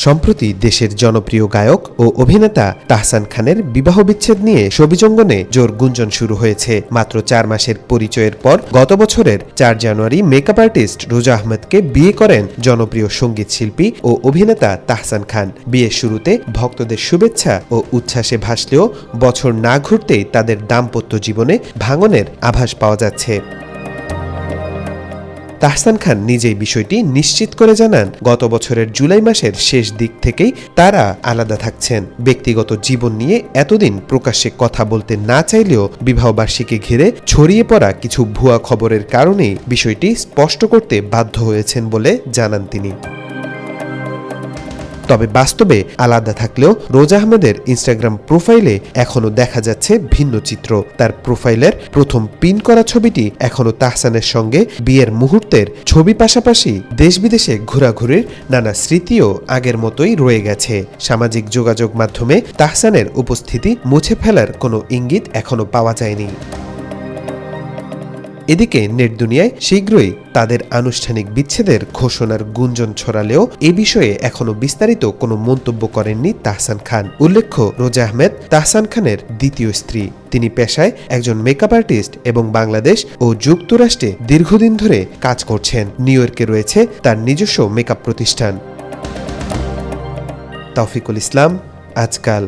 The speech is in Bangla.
সম্প্রতি দেশের জনপ্রিয় গায়ক ও অভিনেতা তাহসান খানের বিবাহবিচ্ছেদ নিয়ে ছবিজঙ্গনে জোর গুঞ্জন শুরু হয়েছে। মাত্র 4 মাসের পরিচয়ের পর গত বছরের 4 জানুয়ারি মেকআপ আর্টিস্ট রোজা আহমেদকে বিয়ে করেন জনপ্রিয় সঙ্গীত শিল্পী ও অভিনেতা তাহসান খান। বিয়ের শুরুতে ভক্তদের শুভেচ্ছা ও উচ্ছ্বাসে ভাসলেও বছর না ঘুরতেই তাদের দাম্পত্য জীবনে ভাঙনের আভাস পাওয়া যাচ্ছে। তাহসান খান নিজেই বিষয়টি নিশ্চিত করে জানান, গত বছরের জুলাই মাসের শেষ দিক থেকেই তারা আলাদা থাকছেন। ব্যক্তিগত জীবন নিয়ে এতদিন প্রকাশ্যে কথা বলতে না চাইলেও বিবাহবার্ষিকী ঘিরে ছড়িয়ে পড়া কিছু ভুয়া খবরের কারণেই বিষয়টি স্পষ্ট করতে বাধ্য হয়েছেন বলে জানান তিনি। তবে বাস্তবে আলাদা থাকলেও রোজা আহমেদের ইনস্টাগ্রাম প্রোফাইলে এখনও দেখা যাচ্ছে ভিন্ন চিত্র। তার প্রোফাইলের প্রথম পিন করা ছবিটি এখনও তাহসানের সঙ্গে বিয়ের মুহূর্তের ছবি, পাশাপাশি দেশ বিদেশে ঘোরাঘুরির নানা স্মৃতিও আগের মতোই রয়ে গেছে। সামাজিক যোগাযোগ মাধ্যমে তাহসানের উপস্থিতি মুছে ফেলার কোনো ইঙ্গিত এখনও পাওয়া যায়নি। এদিকে নেট দুনিয়ায় শীঘ্রই তাদের আনুষ্ঠানিক বিচ্ছেদের ঘোষণার গুঞ্জন ছড়ালেও এ বিষয়ে এখনো বিস্তারিত কোনো মন্তব্য করেননি তাহসান খান। উল্লেখ্য, রোজা আহমেদ তাহসান খানের দ্বিতীয় স্ত্রী। তিনি পেশায় একজন মেকআপ আর্টিস্ট এবং বাংলাদেশ ও যুক্তরাষ্ট্রে দীর্ঘদিন ধরে কাজ করছেন। নিউ ইয়র্কে রয়েছে তার নিজস্ব মেকআপ প্রতিষ্ঠান। তৌফিকুল ইসলাম, আজকাল।